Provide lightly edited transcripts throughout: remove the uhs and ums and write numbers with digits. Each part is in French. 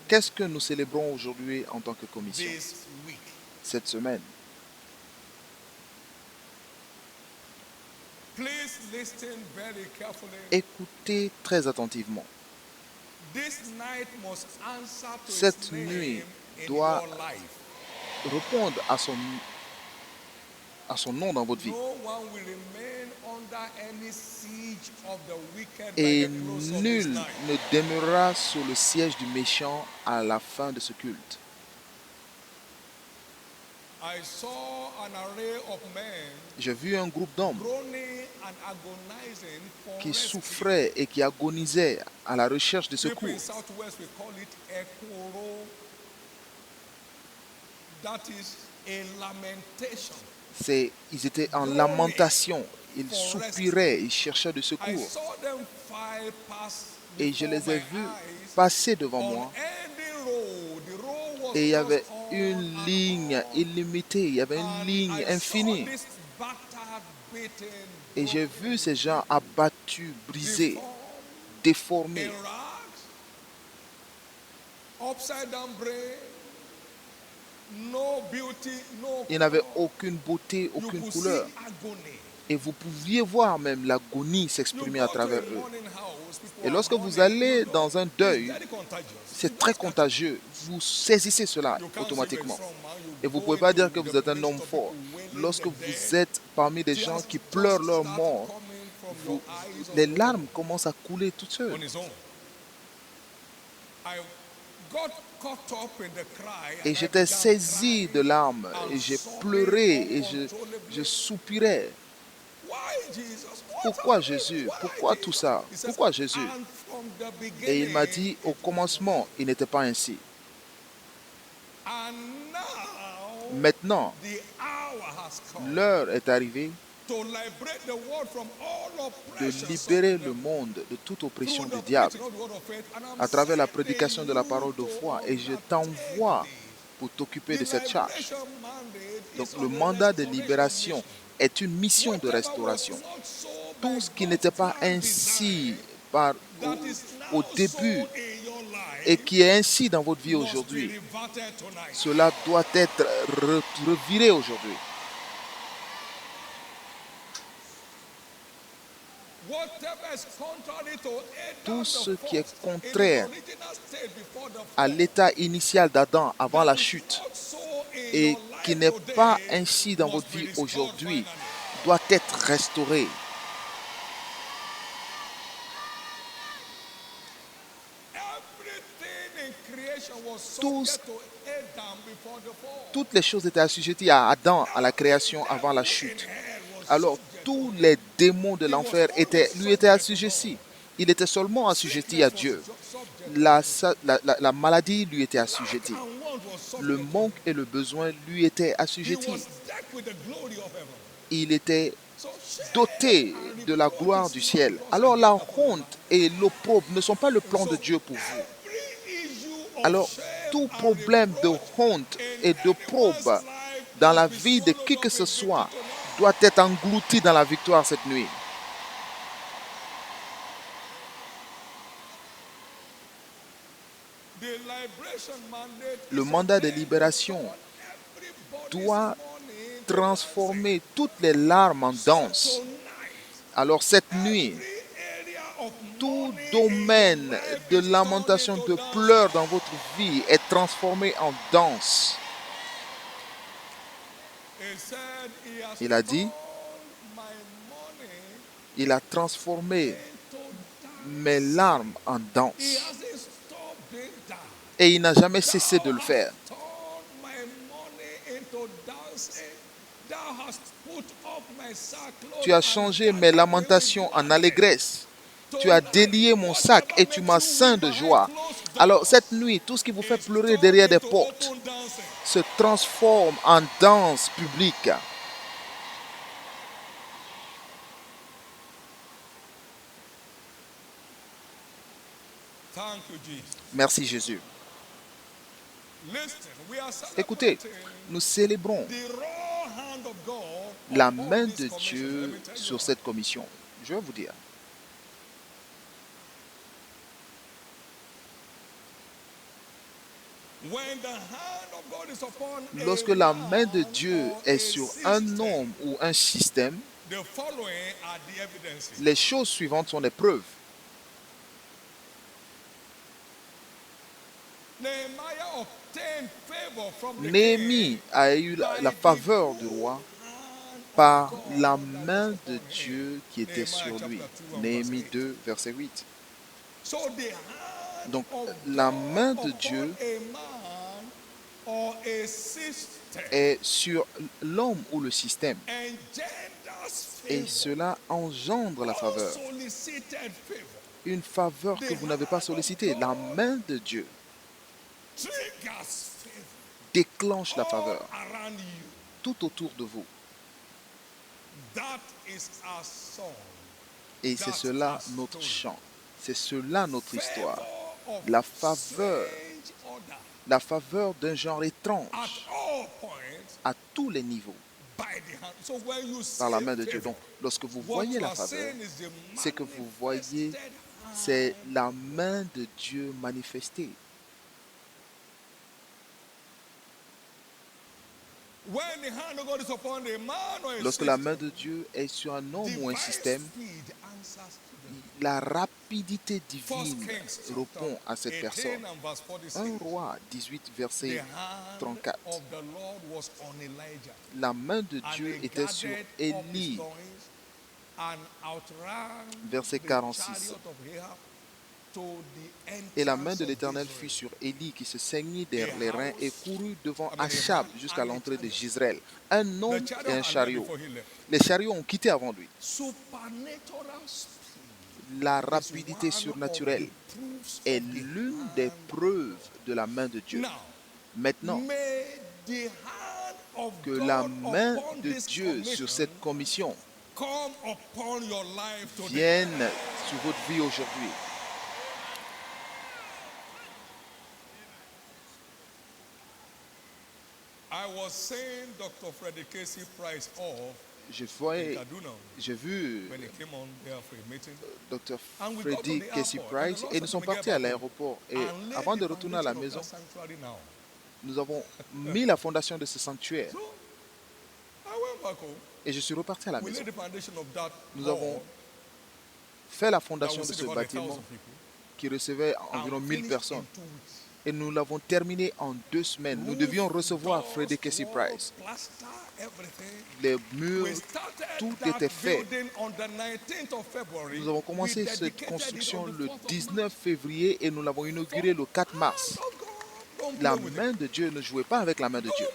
Qu'est-ce que nous célébrons aujourd'hui en tant que commission cette semaine? Écoutez très attentivement. Cette nuit doit répondre à son nom dans votre vie. Et nul ne demeurera sous le siège du méchant à la fin de ce culte. J'ai vu un groupe d'hommes qui souffraient et qui agonisaient à la recherche de secours. Ils étaient en lamentation, ils soupiraient, ils cherchaient de secours. Et je les ai vus passer devant moi. Et il y avait une ligne illimitée, il y avait une ligne infinie. Et j'ai vu ces gens abattus, brisés, déformés. Ils n'avaient aucune beauté, aucune couleur. Et vous pouviez voir même l'agonie s'exprimer à travers eux. Et lorsque vous allez dans un deuil, c'est très contagieux. Vous saisissez cela automatiquement. Et vous ne pouvez pas dire que vous êtes un homme fort. Lorsque vous êtes parmi des gens qui pleurent leur mort, les larmes commencent à couler toutes seules. Et j'étais saisi de larmes, et j'ai pleuré, et je soupirais. Pourquoi Jésus? Pourquoi tout ça? Pourquoi Jésus? Et il m'a dit, au commencement, il n'était pas ainsi. Maintenant, l'heure est arrivée de libérer le monde de toute oppression du diable à travers la prédication de la parole de foi. Et je t'envoie pour t'occuper de cette charge. Donc le mandat de libération est une mission de restauration. Tout ce qui n'était pas ainsi au début et qui est ainsi dans votre vie aujourd'hui, cela doit être reviré aujourd'hui. Tout ce qui est contraire à l'état initial d'Adam avant la chute et qui n'est pas ainsi dans votre vie aujourd'hui doit être restauré. Toutes les choses étaient assujetties à Adam, à la création avant la chute. Alors, tous les démons de l'enfer lui étaient assujettis. Il était seulement assujetti à Dieu. La maladie lui était assujettie. Le manque et le besoin lui étaient assujettis. Il était doté de la gloire du ciel. Alors la honte et l'opprobre ne sont pas le plan de Dieu pour vous. Alors, tout problème de honte et d'opprobre dans la vie de qui que ce soit doit être englouti dans la victoire cette nuit. Le mandat de libération doit transformer toutes les larmes en danse. Alors cette nuit, tout domaine de lamentation, de pleurs dans votre vie est transformé en danse. Il a dit, il a transformé mes larmes en danse. Et il n'a jamais cessé de le faire. Tu as changé mes lamentations en allégresse. Tu as délié mon sac et tu m'as ceint de joie. Alors cette nuit, tout ce qui vous fait pleurer derrière des portes se transforme en danse publique. Merci Jésus. Écoutez, nous célébrons la main de Dieu sur cette commission. Je vais vous dire. Lorsque la main de Dieu est sur un homme ou un système, les choses suivantes sont des preuves. Néhémie a eu la faveur du roi par la main de Dieu qui était sur lui. Néhémie 2, verset 8. Donc, la main de Dieu est sur l'homme ou le système. Et cela engendre la faveur. Une faveur que vous n'avez pas sollicitée. La main de Dieu déclenche la faveur tout autour de vous. Et c'est cela notre chant. C'est cela notre histoire. La faveur d'un genre étrange à tous les niveaux par la main de Dieu. Donc, lorsque vous voyez la faveur, c'est que vous voyez, c'est la main de Dieu manifestée. Lorsque la main de Dieu est sur un homme ou un système, la rapidité divine répond à cette personne. 1 Roi 18, verset 34. La main de Dieu était sur Élie. Verset 46. Et la main de l'Éternel fut sur Élie qui se saignit les reins et courut devant Achab jusqu'à l'entrée de Jezreel. Un homme et un chariot. Les chariots ont quitté avant lui. La rapidité surnaturelle est l'une des preuves de la main de Dieu. Maintenant, que la main de Dieu sur cette commission vienne sur votre vie aujourd'hui. J'ai vu Dr. Freddy Casey Price et nous sommes partis à l'aéroport. Et avant de retourner à la maison, nous avons mis la fondation de ce sanctuaire. Et je suis reparti à la maison. Nous avons fait la fondation de ce bâtiment qui recevait environ 1000 personnes. Et nous l'avons terminé en 2 semaines. Nous devions recevoir Freddy Casey Price. Les murs, tout était fait. Nous avons commencé cette construction le 19 février et nous l'avons inauguré le 4 mars. La main de Dieu, ne jouez pas avec la main de Dieu.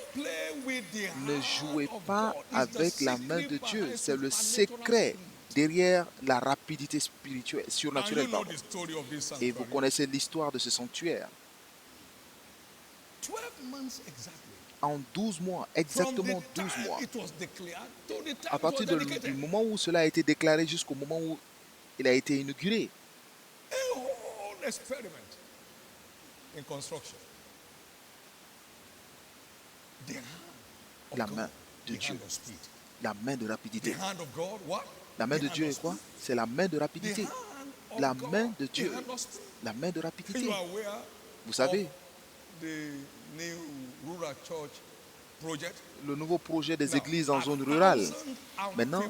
Ne jouez pas avec la main de Dieu. C'est le secret derrière la rapidité spirituelle, surnaturelle. Et vous connaissez l'histoire de ce sanctuaire. En 12 mois, exactement 12 mois, à partir du moment où cela a été déclaré jusqu'au moment où il a été inauguré. La main de Dieu, la main de rapidité. La main de Dieu est quoi? C'est la main de rapidité. La main de Dieu, la main de rapidité. Vous savez, le nouveau projet des églises en zone rurale. Maintenant,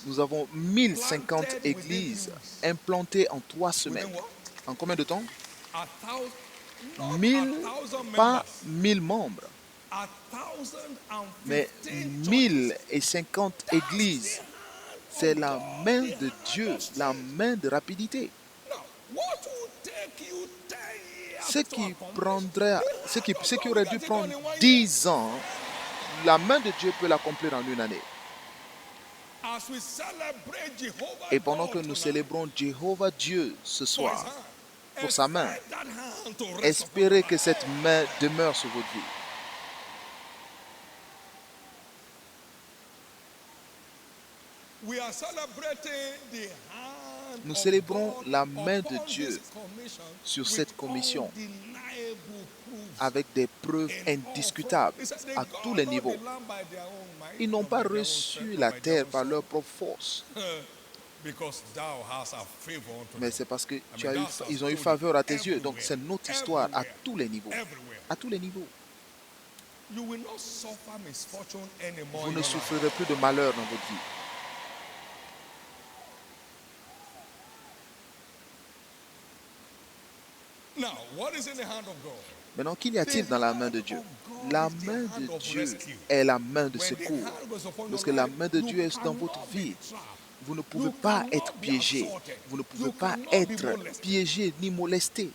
nous avons 1050 églises implantées en 3 semaines. En combien de temps? 1000, pas 1000 membres, mais 1050 églises. C'est la main de Dieu, la main de rapidité. Ce qui aurait dû prendre 10 ans, la main de Dieu peut l'accomplir en 1 année. Et pendant que nous célébrons Jéhovah Dieu ce soir, pour sa main, espérez que cette main demeure sur votre vie. Nous célébrons la main de Dieu sur cette commission avec des preuves indiscutables à tous les niveaux. Ils n'ont pas reçu la terre par leur propre force. Mais c'est parce que ils ont eu faveur à tes yeux. Donc c'est notre histoire à tous les niveaux. À tous les niveaux. Vous ne souffrirez plus de malheur dans votre vie. Maintenant, qu'y a-t-il dans la main de Dieu? La main de Dieu est la main de secours. Lorsque la main de Dieu est dans votre vie, vous ne pouvez pas être piégé. Vous ne pouvez pas être piégé ni molesté.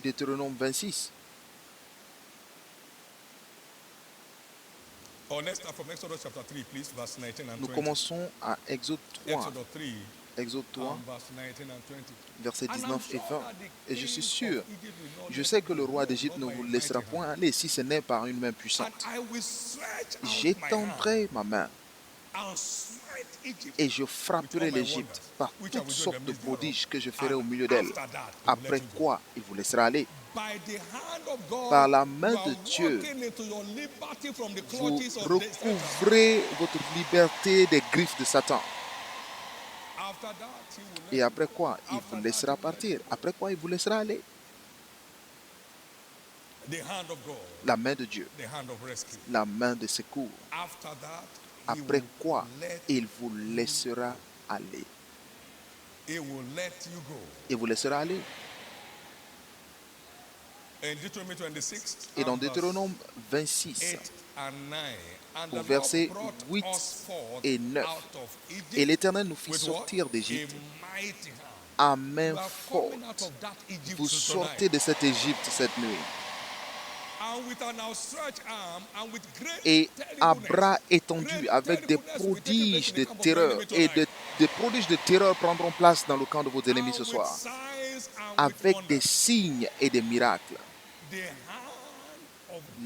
Deutéronome 26. Nous commençons à Exode 3. Exode 3, versets 19 et 20. Et je suis sûr, je sais que le roi d'Égypte ne vous laissera point aller si ce n'est par une main puissante. J'étendrai ma main et je frapperai l'Égypte par toutes sortes de prodiges que je ferai au milieu d'elle. Après quoi, il vous laissera aller. Par la main de Dieu, vous recouvrez votre liberté des griffes de Satan. Et après quoi, il vous laissera partir. Après quoi, il vous laissera aller. La main de Dieu, la main de secours. Après quoi, il vous laissera aller. Il vous laissera aller. Et dans Deutéronome 26, au verset 8 et 9, et l'Éternel nous fit sortir d'Égypte à main forte. Vous sortez de cette Égypte cette nuit. Et à bras étendus, avec des prodiges de terreur, et des prodiges de terreur prendront place dans le camp de vos ennemis ce soir, avec des signes et des miracles.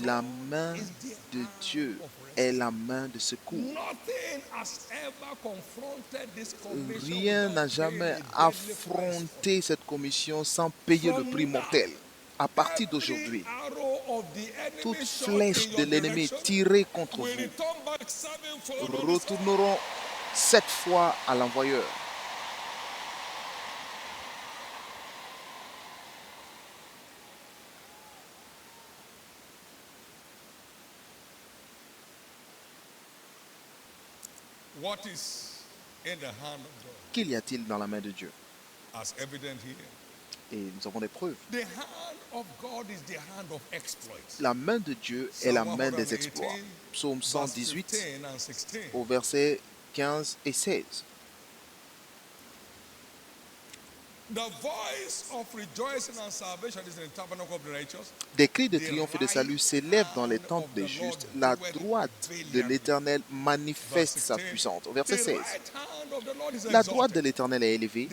La main de Dieu est la main de secours. Rien n'a jamais affronté cette commission sans payer le prix mortel. À partir d'aujourd'hui, toute flèche de l'ennemi tirée contre vous retourneront 7 fois à l'envoyeur. Qu'y a-t-il dans la main de Dieu? Et nous avons des preuves. La main de Dieu est la main des exploits. Psaume 118, au verset 15 et 16. Des cris de triomphe et de salut s'élèvent dans les tentes des justes. La droite de l'Éternel manifeste sa puissance. Au verset 16. La droite de l'Éternel est élevée.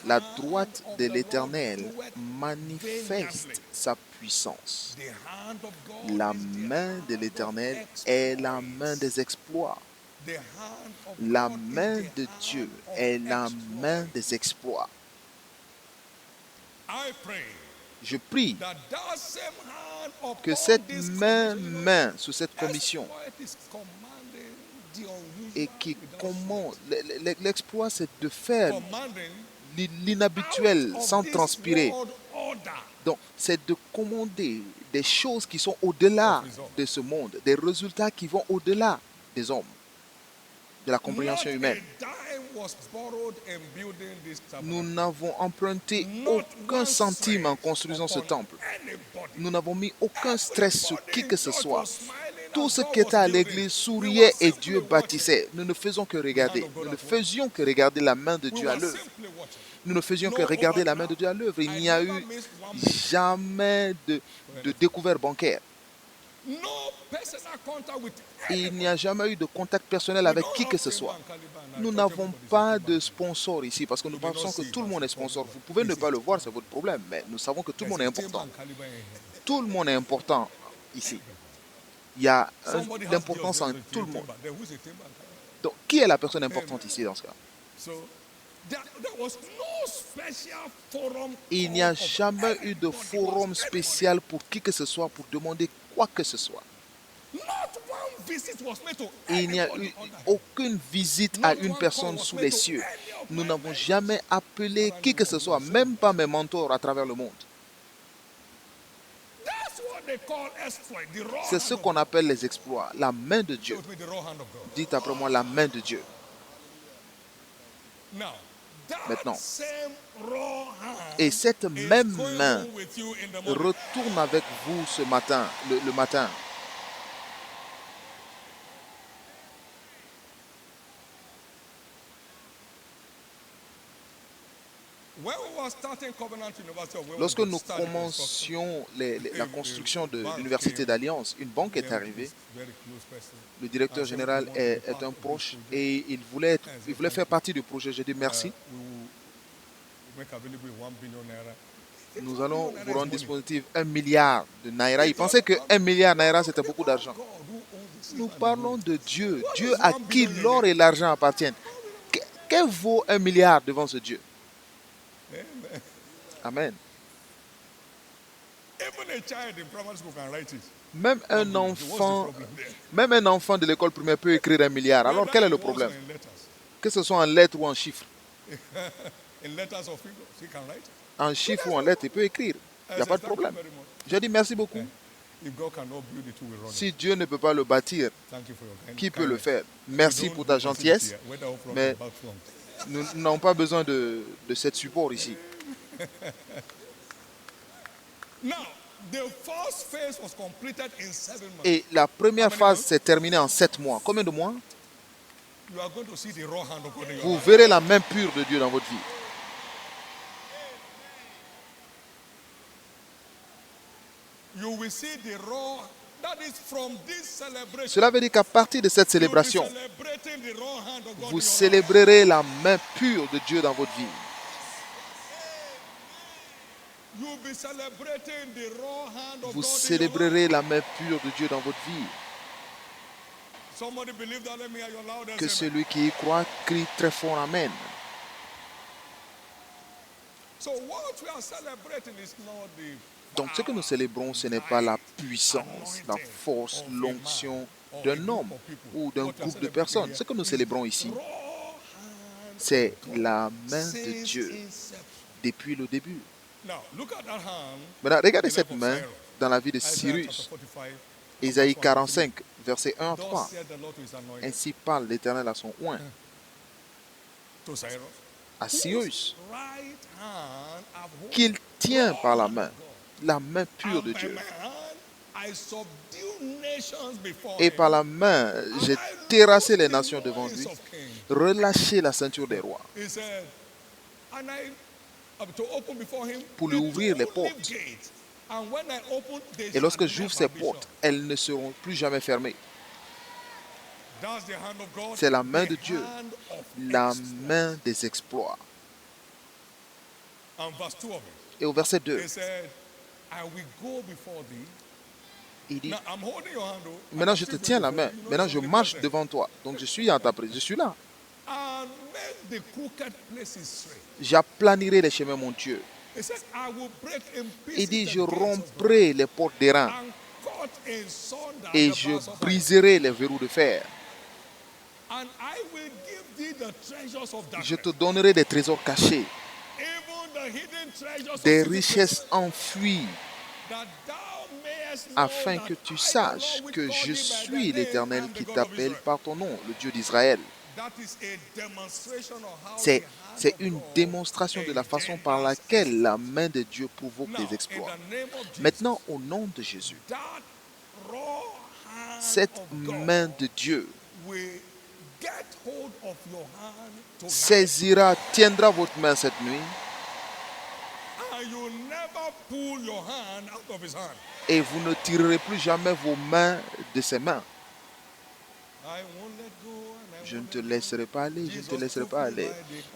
La droite de l'Éternel manifeste sa puissance. La main de l'Éternel est la main des exploits. La main de Dieu est la main des exploits. Je prie que cette même main sous cette commission et qui commande, l'exploit c'est de faire l'inhabituel sans transpirer. Donc c'est de commander des choses qui sont au-delà de ce monde, des résultats qui vont au-delà des hommes, de la compréhension humaine. Nous n'avons emprunté aucun centime en construisant ce temple. Nous n'avons mis aucun stress sur qui que ce soit. Tout ce qui était à l'église souriait et Dieu bâtissait. Nous ne faisons que regarder. Nous ne faisions que regarder la main de Dieu à l'œuvre. Nous ne faisions que regarder la main de Dieu à l'œuvre. Il n'y a eu jamais de découvert bancaire. Il n'y a jamais eu de contact personnel avec qui que ce soit. Nous n'avons pas de sponsor ici parce que nous pensons que tout le monde est sponsor. Vous pouvez ne pas le voir, c'est votre problème, mais nous savons que tout le monde est important. Tout le monde est important ici. Il y a l'importance en tout le monde. Donc, qui est la personne importante ici dans ce cas? Il n'y a jamais eu de forum spécial pour qui que ce soit pour demander quoi que ce soit. Il n'y a eu aucune visite à une personne sous les cieux. Nous n'avons jamais appelé qui que ce soit, même pas mes mentors à travers le monde. C'est ce qu'on appelle les exploits, la main de Dieu. Dites après moi, la main de Dieu. Maintenant, et cette même main retourne avec vous ce matin, le matin. Lorsque nous commencions la construction de l'Université d'Alliance, une banque est arrivée. Le directeur général est un proche et il voulait faire partie du projet. J'ai dit merci. Nous allons vous rendre disponible 1 milliard de naira. Il pensait que 1 milliard de naira, c'était beaucoup d'argent. Nous parlons de Dieu. Dieu à qui l'or et l'argent appartiennent. Que vaut 1 milliard devant ce Dieu? Amen. Même un enfant de l'école primaire peut écrire 1 milliard. Alors quel est le problème? Que ce soit en lettres ou en chiffres. En chiffres ou en lettres, il peut écrire. Il n'y a pas de problème. J'ai dit merci beaucoup. Si Dieu ne peut pas le bâtir, qui peut le faire? Merci pour ta gentillesse, mais nous n'avons pas besoin de cette support ici. Et la première phase s'est terminée en 7 mois. Combien de mois? Vous verrez la main pure de Dieu dans votre vie. Cela veut dire qu'à partir de cette célébration, vous célébrerez la main pure de Dieu dans votre vie. Vous célébrerez la main pure de Dieu dans votre vie. Que celui qui y croit crie très fort Amen. Donc ce que nous célébrons, ce n'est pas la puissance, la force, l'onction d'un homme ou d'un groupe de personnes. Ce que nous célébrons ici, c'est la main de Dieu depuis le début. Maintenant, regardez cette main dans la vie de Cyrus. Ésaïe 45, versets 1 à 3. Ainsi parle l'Éternel à son oint, à Cyrus, qu'il tient par la main pure de Dieu. Et par la main, j'ai terrassé les nations devant lui, relâché la ceinture des rois, pour lui ouvrir les portes. Et lorsque j'ouvre ces portes, elles ne seront plus jamais fermées. C'est la main de Dieu, la main des exploits. Et au verset 2, il dit, maintenant je te tiens la main, maintenant je marche devant toi. Donc je suis en ta présence, je suis là. J'aplanirai les chemins montueux. Il dit, je romprai les portes d'airain et je briserai les verrous de fer. Je te donnerai des trésors cachés, des richesses enfouies, afin que tu saches que je suis l'Éternel qui t'appelle par ton nom, le Dieu d'Israël. C'est une démonstration de la façon par laquelle la main de Dieu provoque des exploits. Maintenant, au nom de Jésus, cette main de Dieu saisira, tiendra votre main cette nuit et vous ne tirerez plus jamais vos mains de ses mains. Je ne te laisserai pas aller, je ne te laisserai pas aller.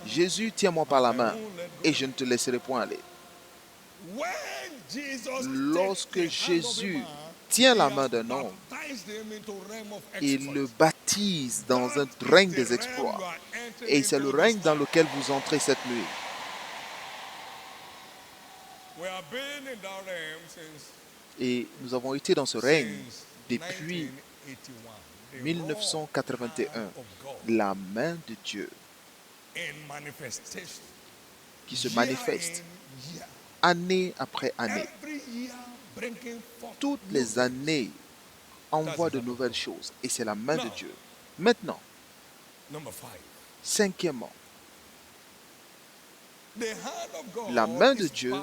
Jésus, tiens-moi par la main et je ne te laisserai point aller. Lorsque Jésus tient la main d'un homme, il le baptise dans un règne des exploits. Et c'est le règne dans lequel vous entrez cette nuit. Et nous avons été dans ce règne depuis 1981, la main de Dieu qui se manifeste année après année. Toutes les années envoient de nouvelles choses et c'est la main de Dieu. Maintenant, cinquièmement, la main de Dieu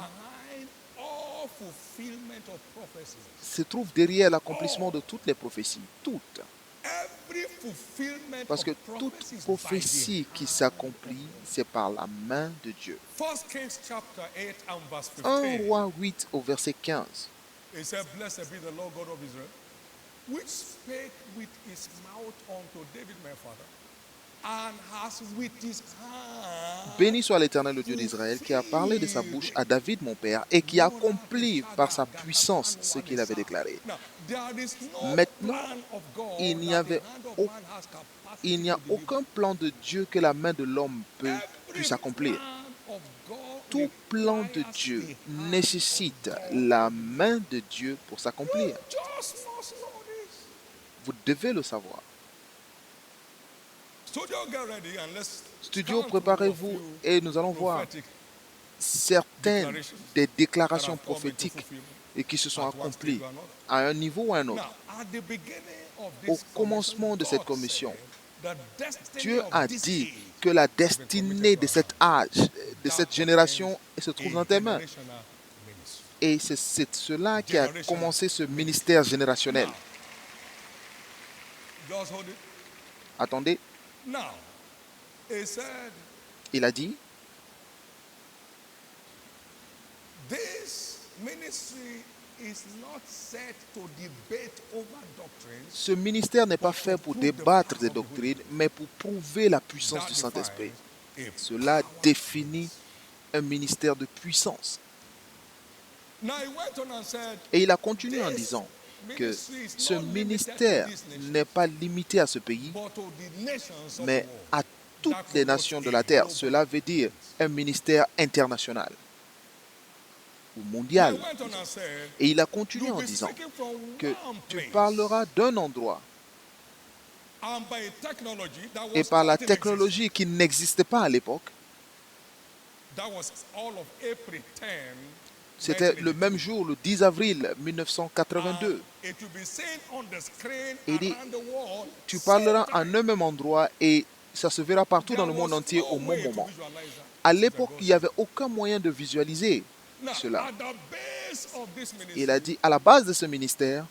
se trouve derrière l'accomplissement de toutes les prophéties, toutes. Parce que toute prophétie qui s'accomplit, c'est par la main de Dieu. 1 Roi 8 au verset 15. It said, "Blessed be the Lord God of Israel, which spake with his mouth unto David my father, and has with his hand." Béni soit l'Éternel, le Dieu d'Israël, qui a parlé de sa bouche à David, mon père, et qui a accompli par sa puissance ce qu'il avait déclaré. Maintenant, il n'y a aucun plan de Dieu que la main de l'homme puisse accomplir. Tout plan de Dieu nécessite la main de Dieu pour s'accomplir. Vous devez le savoir. Studio, préparez-vous et nous allons voir certaines des déclarations prophétiques et qui se sont accomplies à un niveau ou à un autre. Au commencement de cette commission, Dieu a dit que la destinée de cet âge, de cette génération, se trouve dans tes mains. Et c'est cela qui a commencé ce ministère générationnel. Attendez. Il a dit, ce ministère n'est pas fait pour débattre des doctrines, mais pour prouver la puissance du Saint-Esprit. Cela définit un ministère de puissance. Et il a continué en disant que ce ministère n'est pas limité à ce pays, mais à toutes les nations de la terre. Cela veut dire un ministère international ou mondial. Et il a continué en disant que tu parleras d'un endroit et par la technologie qui n'existait pas à l'époque. C'était le même jour, le 10 avril 1982. Il dit, tu parleras en un même endroit et ça se verra partout dans le monde entier au même moment. À l'époque, il n'y avait aucun moyen de visualiser cela. Il a dit, à la base de ce ministère,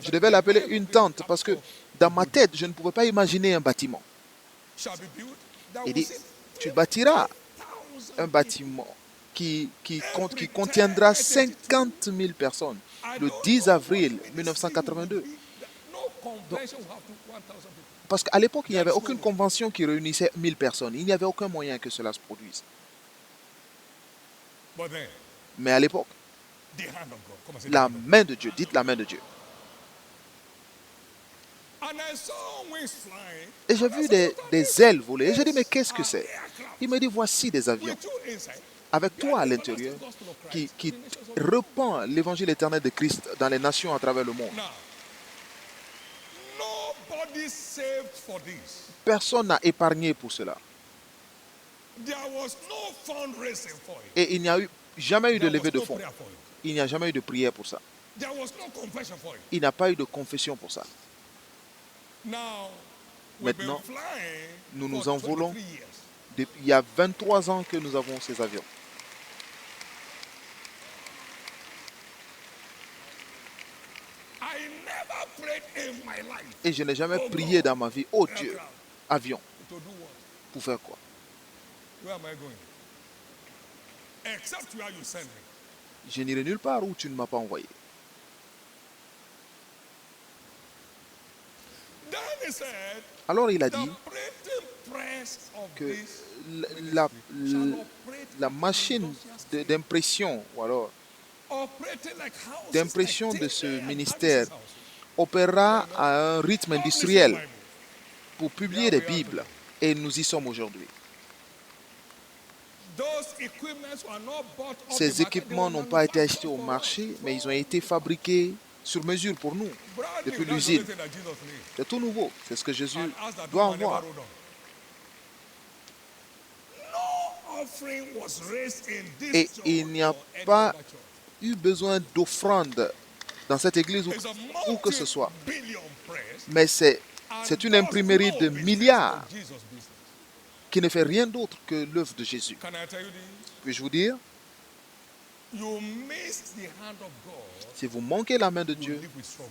je devais l'appeler une tente parce que dans ma tête, je ne pouvais pas imaginer un bâtiment. Il dit, tu bâtiras un bâtiment qui contiendra 50 000 personnes le 10 avril 1982. Donc, parce qu'à l'époque, il n'y avait aucune convention qui réunissait 1000 personnes. Il n'y avait aucun moyen que cela se produise. Mais à l'époque, la main de Dieu, dites la main de Dieu. Et j'ai vu des ailes voler. Et j'ai dit, mais qu'est-ce que c'est? Il me dit, voici des avions. Avec toi à l'intérieur, qui répand l'évangile éternel de Christ dans les nations à travers le monde. Personne n'a épargné pour cela. Et il n'y a jamais eu de levée de fonds. Il n'y a jamais eu de prière pour ça. Il n'y a pas eu de confession pour ça. Maintenant, nous nous envolons. Il y a 23 ans que nous avons ces avions. Et je n'ai jamais prié dans ma vie, oh Dieu, avion. Pour faire quoi? Je n'irai nulle part où tu ne m'as pas envoyé. Alors il a dit que la machine d'impression, ou alors d'impression de ce ministère opérera à un rythme industriel pour publier des Bibles. Et nous y sommes aujourd'hui. Ces équipements n'ont pas été achetés au marché, mais ils ont été fabriqués sur mesure pour nous, Brand depuis new, that's the l'usine. only thing that Jesus needs. C'est tout nouveau. C'est ce que Jésus And ask that doit woman never avoir. wrote down. No offering was raised in this Et church il n'y a or any pas other church. eu besoin d'offrande dans cette église It's a où que ce soit. multi-billion press. Mais c'est And une does imprimerie no de business milliards but Jesus' business. qui ne fait rien d'autre que l'œuvre de Jésus. Can I tell you this? Puis-je vous dire, You miss the hand of God, si vous manquez la main de you Dieu, live with struggles.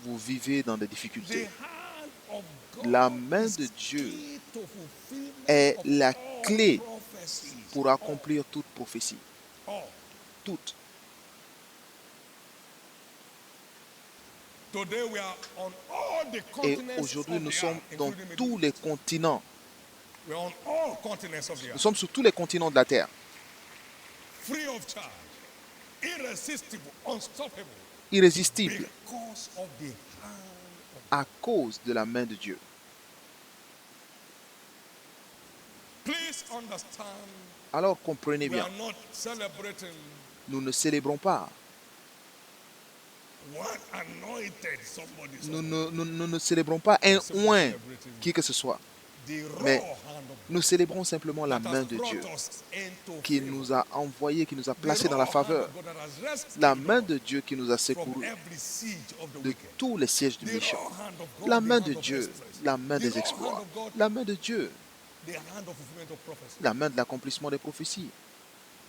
vous vivez dans des The difficultés. hand of God La main is de Dieu key to fulfillment est of la all clé prophecies. pour accomplir toute prophétie. All. Toute. Today we are on all the Et continents aujourd'hui, of nous the sommes earth, dans including tous Middle les East. continents. We are on all continents of the Nous earth. sommes sur tous les continents de la terre. Free of charge, irresistible, unstoppable, Irrésistibles because of the hand of à cause de la main de Dieu. Please understand, Alors comprenez we bien, are not celebrating nous ne célébrons pas. what anointed somebody. Nous ne célébrons pas un oint, qui que ce soit. The raw Mais hand of nous célébrons simplement la God main that de has Dieu brought us into qui favor. nous a envoyés, qui nous a The placés dans raw la hand faveur. of God that has rescued La main us de Dieu qui nous a from secourus every siege of the de wicked. tous les sièges du The méchant. raw hand of God, La the main hand de of Dieu, exploits. la main The des raw hand exploits. of God, La main de Dieu, the hand of fulfillment of prophecy. la main de l'accomplissement des prophéties.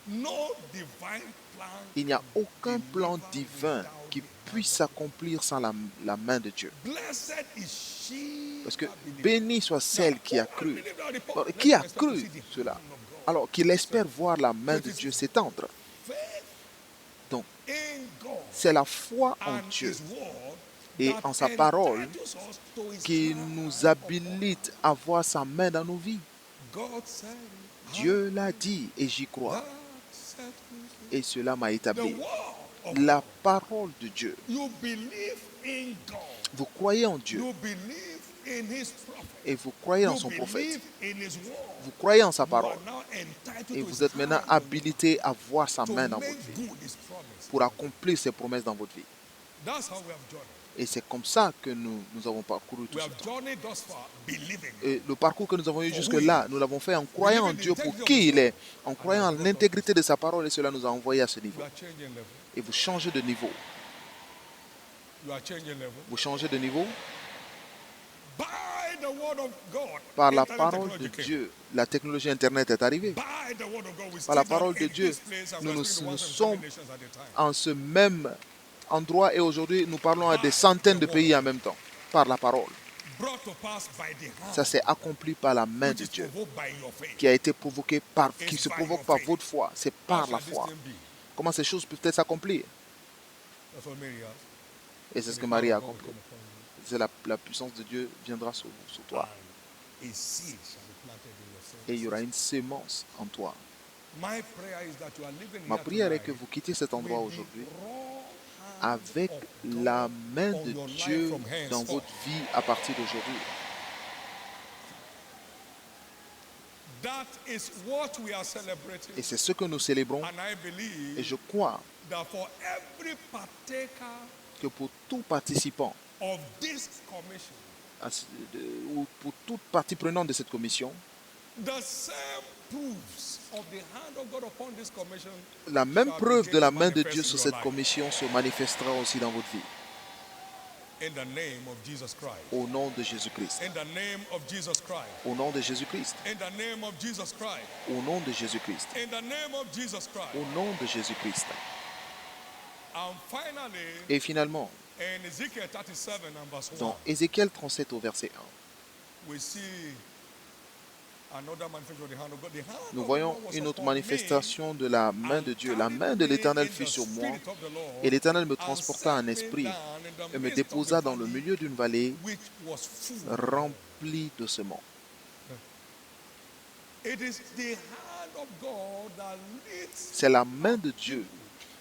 No divine plan Il n'y a can aucun plan deliver divin without qui the hand puisse of s'accomplir sans la main de Dieu. God. Blessed is she Parce que that believeth. béni soit celle Now, qui a who cru. believed that the Bon, Pope- qui let a them expect to cru see the cela? hand of God. Alors qu'il espère voir la main de Dieu s'étendre. Faith Donc, in God c'est la foi en and Dieu His word et that en sa parole entitles us to His qui hand nous of habilite à voir sa main dans nos vies. God said it. Dieu l'a dit et j'y crois. That settles it. Et cela m'a The établi. word of La God. parole de Dieu. You believe in God. Vous croyez en Dieu You believe in His prophet. et vous croyez en You son prophète. believe in His word. Vous croyez en sa You are parole. now entitled Et to vous His êtes maintenant hand on you habilité à voir sa to main dans make votre vie, good His promise. pour accomplir ses promesses dans votre vie. That's how we have journeyed. Et c'est comme ça que nous avons parcouru tout We ce have temps. journeyed thus far believing. Et le parcours que nous avons eu jusque-là, nous l'avons fait en croyant en Dieu pour qui il est, en croyant en l'intégrité de sa parole, et cela nous a envoyés à ce niveau. You are changing level. Et vous changez de niveau. You are changing level. Vous changez de niveau By the word of God. par la internet parole de technology came. Dieu. La technologie Internet est arrivée. By the word of God, we Par la sit down parole de in Dieu, this place and nous we are nous speaking to sommes 120 nations at a time. en ce même endroit et aujourd'hui nous parlons à des centaines de pays en même temps. Par la parole. Brought to pass by the hand, Ça s'est accompli par la main which de is Dieu, provoked by your faith. qui a été provoqué par, qui se provoque par votre foi. C'est How par la shall this foi. thing be? Comment ces choses peuvent-elles s'accomplir? That's what Mary asked. Et c'est ce And que the Marie a power of God accompli. will come upon you. C'est la puissance de Dieu viendra sur toi. And a seed shall be planted in your soul. Et il y aura une sémence en toi. My prayer is that you are living Ma here prière est tonight que vous quittiez cet endroit with the aujourd'hui raw hand avec of God la main on de your life Dieu from dans henceforth. votre vie à partir d'aujourd'hui. That is what we are celebrating. Et c'est ce que nous célébrons. And I Et believe je crois that for every partaker que pour tout participant, of this commission, ou pour toute partie prenante de cette commission, the same proofs of the hand of God upon this commission la même shall preuve begin de la to main de manifest Dieu in sur your cette life. commission se manifestera aussi dans votre vie. In the name of Jesus Christ. Au nom de Jésus-Christ. In the name of Jesus Christ. Au nom de Jésus-Christ. In the name of Jesus Christ. Au nom de Jésus-Christ. In the name of Jesus Christ. Au nom de Jésus-Christ. And finally, Et finalement, in Ezekiel 37 and verse 1, dans Ézéchiel 37 au verset 1, we see another manifestation of the hand of God. The hand nous of voyons God was une autre upon me, manifestation de la main de Dieu. La main de l'Éternel fut sur moi, et l'Éternel me transporta en esprit et me déposa dans le milieu d'une vallée which was full. remplie de semences. It is the hand of God that leads C'est la main de Dieu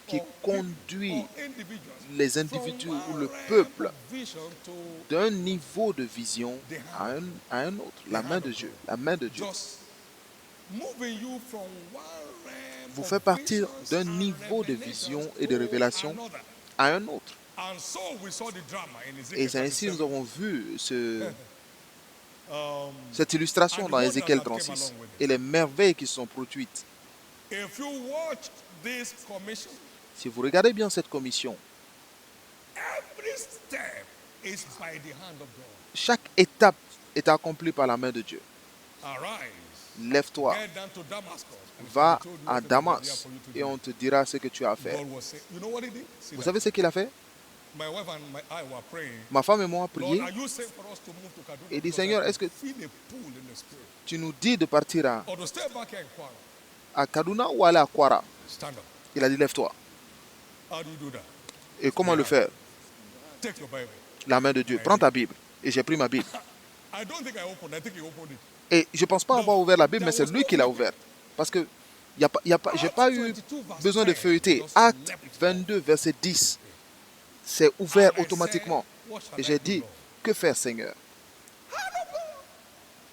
qui or conduit or individuals les individus from ou le one peuple realm of vision to d'un niveau de vision à un autre. La main de Dieu, la main de Dieu just moving you from one realm vous of fait partir visions d'un and niveau de revelations vision et de to révélation another. à un autre. And so we saw the drama in Et Ezekiel c'est ainsi que 37. nous avons vu Um, cette illustration and the dans wonders Ézéchiel that came 36 along with et it. les merveilles qui se sont produites. If you watch this commission, Si vous regardez bien cette commission, every step is by the hand of God. chaque étape est accomplie par la main de Dieu. Arise, Lève-toi, get down to Damascus. va I told you à what it was there Damas for you to et do. on te dira ce que tu as à faire. God was saying, you know what he did? See Vous that? savez ce qu'il a fait? My wife and I were praying. Ma femme et moi Lord, prié are you saying for us to move to Kaduna? et dit, Because I Seigneur, can est-ce que feel a pull in the spirit. tu nous dis de partir Or to stay back here in Kwara. à Kaduna ou aller à Kwara? Stand up. Il a dit, lève-toi. How do you do that? Et comment le faire? Take your Bible. La main de Dieu. Prends ta Bible. Et j'ai pris ma Bible. I don't think I opened. I think he opened it. Et je ne pense pas avoir ouvert la Bible, mais c'est lui qui l'a ouvert. Parce que je n'ai pas eu besoin de feuilleter. Acte 22, verset 10. C'est ouvert And I automatiquement. said, what shall Et I j'ai do, dit, Lord? que faire, Seigneur? Hand of God,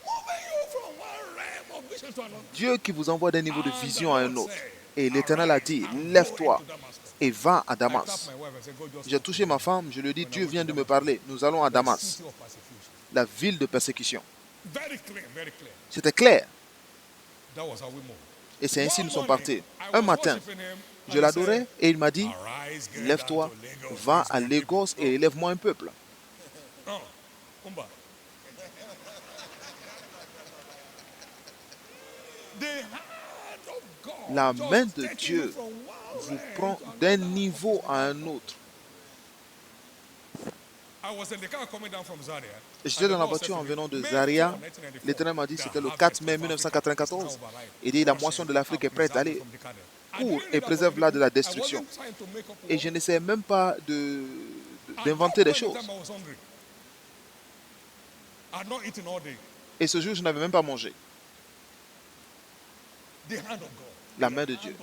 moving you from one realm of vision to another. Dieu qui vous envoie d'un niveau de And the vision à un Lord autre. said, Et l'Éternel a dit, arise and lève-toi go into Damascus. et va à I Damas. tapped my wife and said, "Go just J'ai talk touché to ma me." femme, je lui ai dit, Dieu vient de me parler. Nous allons à The Damas, city of persecution. la ville de persécution. Very clear, very clear. C'était clair. That was how we moved. Et c'est ainsi que nous sommes One partis. morning, I Un was matin, worshiping him, and je he l'adorais said, et il m'a dit, "Arise, get lève-toi, down to Lagos, va let's à go Lagos people." et élève-moi un peuple. Oh, Umba. The hand of God La just main de taking Dieu you from one vous realm prend to d'un another. niveau à un autre. I was in the car coming down from Zaria. J'étais dans la voiture en venant de Zaria. L'Éternel m'a dit, c'était le 4 mai 1994. Il dit, la moisson de l'Afrique est prête, allez, cours et préserve-la de la destruction. Et je n'essayais même pas d'inventer des choses. Et ce jour, je n'avais même pas mangé. La main de Dieu.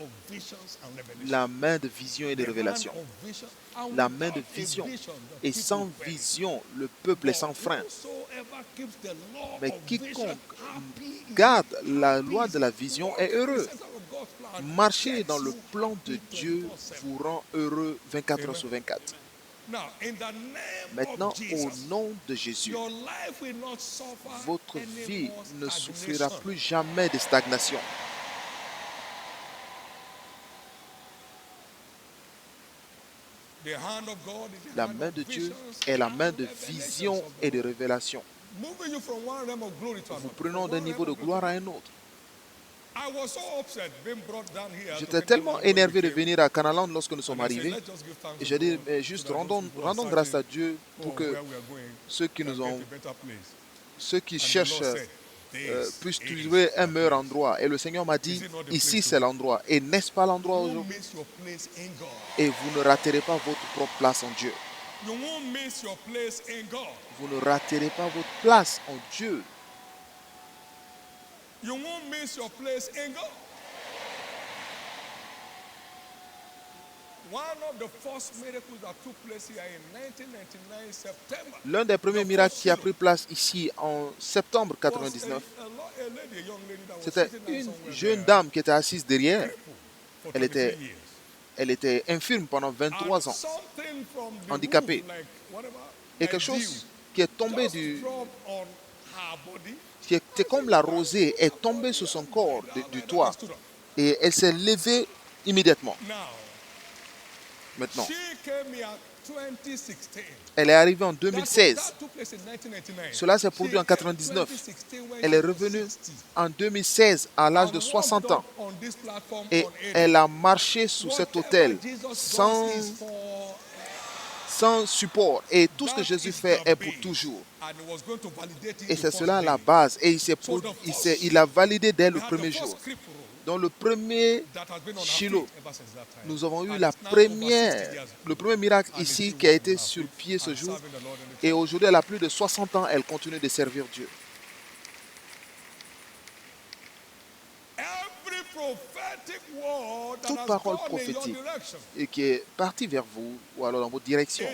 La main de vision et de révélation. La main de vision. Et sans vision, le peuple est sans frein. Mais quiconque garde la loi de la vision est heureux. Marcher dans le plan de Dieu vous rend heureux 24 heures sur 24. Maintenant, au nom de Jésus, votre vie ne souffrira plus jamais de stagnation. La main de Dieu est la main de vision et de révélation. Vous prenons d'un niveau de gloire à un autre. J'étais tellement énervé de venir à Canaland lorsque nous sommes arrivés. Et j'ai dit, mais juste rendons grâce à Dieu pour que ceux qui cherchent puissent trouver un meilleur endroit. Et le Seigneur m'a dit, ici c'est l'endroit. Et n'est-ce pas l'endroit aujourd'hui? Et vous ne raterez pas votre propre place en Dieu. Vous ne raterez pas votre place en Dieu. You won't miss your place in God. One of the first miracles that took place here in 1999 September. L'un des premiers miracles qui a pris place ici en septembre 1999, c'était une jeune dame qui était assise derrière. Elle était infirme pendant 23 ans, handicapée. Et quelque chose qui est tombé qui était comme la rosée, est tombée sur son corps du toit. Et elle s'est levée immédiatement. Maintenant, elle est arrivée en 2016. Cela s'est produit en 1999. Elle est revenue en 2016 à l'âge de 60 ans. Et elle a marché sous cet autel sans support. Et tout ce que Jésus fait est pour toujours. Et c'est cela la base. Et il a validé dès le premier jour. Dans le premier Shiloh, nous avons eu le premier miracle ici qui a été sur pied ce jour. Et aujourd'hui, elle a plus de 60 ans, elle continue de servir Dieu. Toute parole prophétique et qui est partie vers vous ou alors dans votre direction,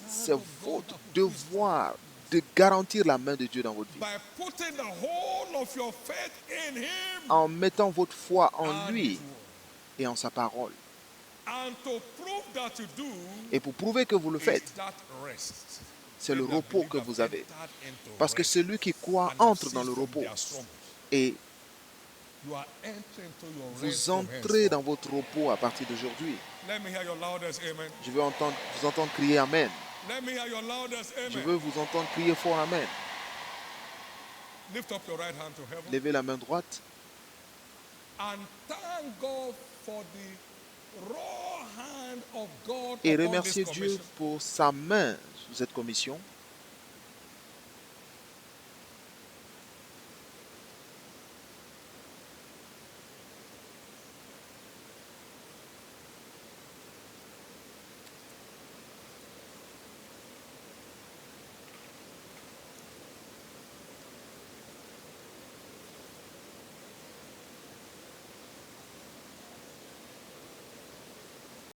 c'est votre devoir de garantir la main de Dieu dans votre vie en mettant votre foi en lui et en sa parole. And to prove that you do Et pour prouver que vous le is faites, that rest. c'est le They that repos believe que have vous avez. entered into Parce que rest celui qui croit and have entre dans ceased le from repos. their struggles. Et You are entering into your rest vous from entrez dans henceforth. votre repos à partir d'aujourd'hui. Let me hear your loudest amen. Je veux vous entendre crier Amen. Let me hear your loudest Je amen. veux vous entendre crier fort Amen. Lift up your right hand to heaven Levez la main droite and thank God for the raw hand of God et upon this remerciez Dieu commission. pour sa main sur cette commission.